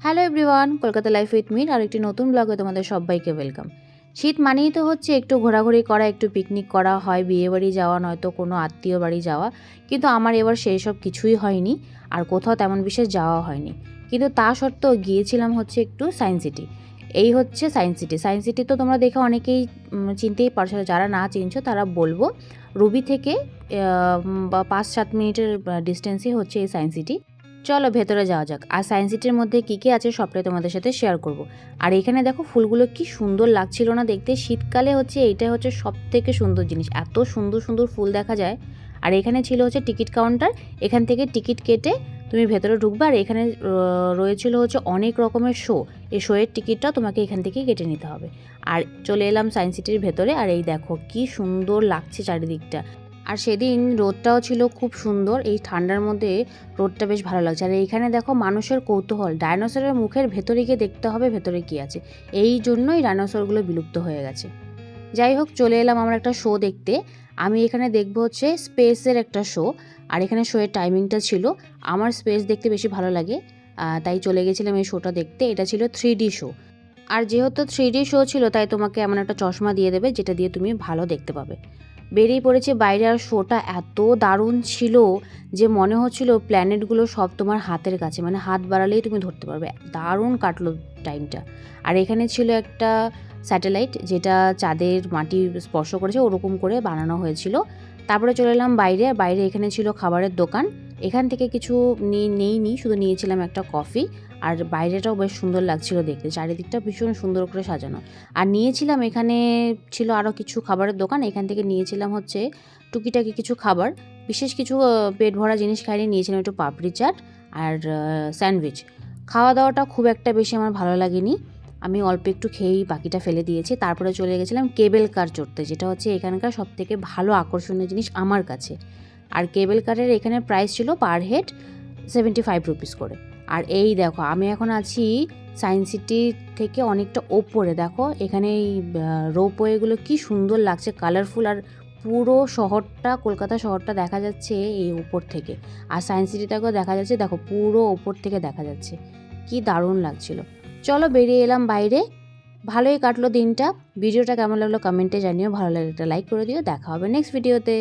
Hello everyone, Kolkata life with Mir আর একটি নতুন ব্লগে তোমাদের সবাইকে ওয়েলকাম। শীত মানেই তো হচ্ছে একটু ঘোরাঘুরি করা, একটু পিকনিক করা, হয় বিয়ে বাড়ি যাওয়া নয়তো কোনো আত্মীয় বাড়ি যাওয়া। কিন্তু আমার এবার সেই সব কিছুই হয়নি, আর কোথাও তেমন বিশেষ যাওয়া হয়নি। কিন্তু তা সত্ত্বেও গিয়েছিলাম হচ্ছে একটু সায়েন্স সিটি। এই হচ্ছে সায়েন্স সিটি। সায়েন্স সিটি তো তোমরা দেখে অনেকেই চিনতেই পারছো, যারা না চিনছো তারা বলবো রুবি থেকে বা 5-7 মিনিটের ডিস্টেন্সে হচ্ছে এই সায়েন্স সিটি। চলো ভেতরে যাওয়া যাক, আর সায়েন্স সিটির মধ্যে কী কী আছে সবটাই তোমাদের সাথে শেয়ার করব। আর এখানে দেখো ফুলগুলো কি সুন্দর লাগছিল না দেখতে, শীতকালে হচ্ছে এইটা হচ্ছে সব থেকে সুন্দর জিনিস, এত সুন্দর সুন্দর ফুল দেখা যায়। আর এখানে ছিল হচ্ছে টিকিট কাউন্টার, এখান থেকে টিকিট কেটে তুমি ভেতরে ঢুকবে। আর এখানে রয়েছিল হচ্ছে অনেক রকমের শো, এই শোয়ের টিকিটটাও তোমাকে এখান থেকে কেটে নিতে হবে। আর চলে এলাম সায়েন্স সিটির ভেতরে, আর এই দেখো কি সুন্দর লাগছে চারিদিকটা। আর সেদিন রোদটাও ছিল খুব সুন্দর, এই ঠান্ডার মধ্যে রোদটা বেশ ভালো লাগছে। আর এইখানে দেখো মানুষের কৌতূহল, ডাইনোসরের মুখের ভেতরে গিয়ে দেখতে হবে ভেতরে কী আছে, এই জন্যই ডাইনোসরগুলো বিলুপ্ত হয়ে গেছে। যাই হোক, চলে এলাম আমরা একটা শো দেখতে। আমি এখানে দেখবো হচ্ছে স্পেসের একটা শো, আর এখানে শোয়ের টাইমিংটা ছিল। আমার স্পেস দেখতে বেশি ভালো লাগে, তাই চলে গেছিলাম এই শোটা দেখতে। এটা ছিল 3D শো, আর যেহেতু 3D শো ছিল তাই তোমাকে এমন একটা চশমা দিয়ে দেবে যেটা দিয়ে তুমি ভালো দেখতে পাবে। বেরিয়ে পড়েছে বাইরে, আর শোটা এত দারুণ ছিল যে মনে হচ্ছিল প্ল্যানেটগুলো সব তোমার হাতের কাছে, মানে হাত বাড়ালেই তুমি ধরতে পারবে। দারুণ কাটলো টাইমটা। আর এখানে ছিল একটা স্যাটেলাইট যেটা চাঁদের মাটি স্পর্শ করেছে, ওরকম করে বানানো হয়েছিল। তারপরে চলে এলাম বাইরে, আর বাইরে এখানে ছিল খাবারের দোকান। এখান থেকে কিছু নেইনি, শুধু নিয়েছিলাম একটা কফি। আর বাইরেটাও বেশ সুন্দর লাগছিল দেখতে, চারিদিকটা ভীষণ সুন্দর করে সাজানো। আর নিয়েছিলাম, এখানে ছিল আরও কিছু খাবারের দোকান, এখান থেকে নিয়েছিলাম হচ্ছে টুকিটাকি কিছু খাবার। বিশেষ কিছু পেট ভরা জিনিস খাইনি, নিয়েছিলাম একটু পাপড়ি চাট আর স্যান্ডউইচ। খাওয়া দাওয়াটা খুব একটা বেশি আমার ভালো লাগেনি, আমি অল্প একটু খেয়েই বাকিটা ফেলে দিয়েছি। তারপরে চলে গেছিলাম কেবেল কার চড়তে, যেটা হচ্ছে এখানকার সবথেকে ভালো আকর্ষণীয় জিনিস আমার কাছে। আর কেবেল কারের এখানে প্রাইস ছিল পার হেড 75 রুপিস করে। আর এই দেখো আমি এখন আছি সায়েন্স সিটি থেকে অনেকটা ওপরে, দেখো এখানে এই রোপওয়েগুলো কি সুন্দর লাগছে, কালারফুল। আর পুরো শহরটা, কলকাতা শহরটা দেখা যাচ্ছে এই উপর থেকে। আর সায়েন্স সিটিটাকেও দেখা যাচ্ছে, দেখো পুরো ওপর থেকে দেখা যাচ্ছে, কি দারুণ লাগছিল। চলো বেরিয়ে এলাম বাইরে, ভালোই কাটলো দিনটা। ভিডিওটা কেমন লাগলো কমেন্টে জানিও, ভালো লাগলে একটা লাইক করে দিও। দেখা হবে নেক্সট ভিডিওতে।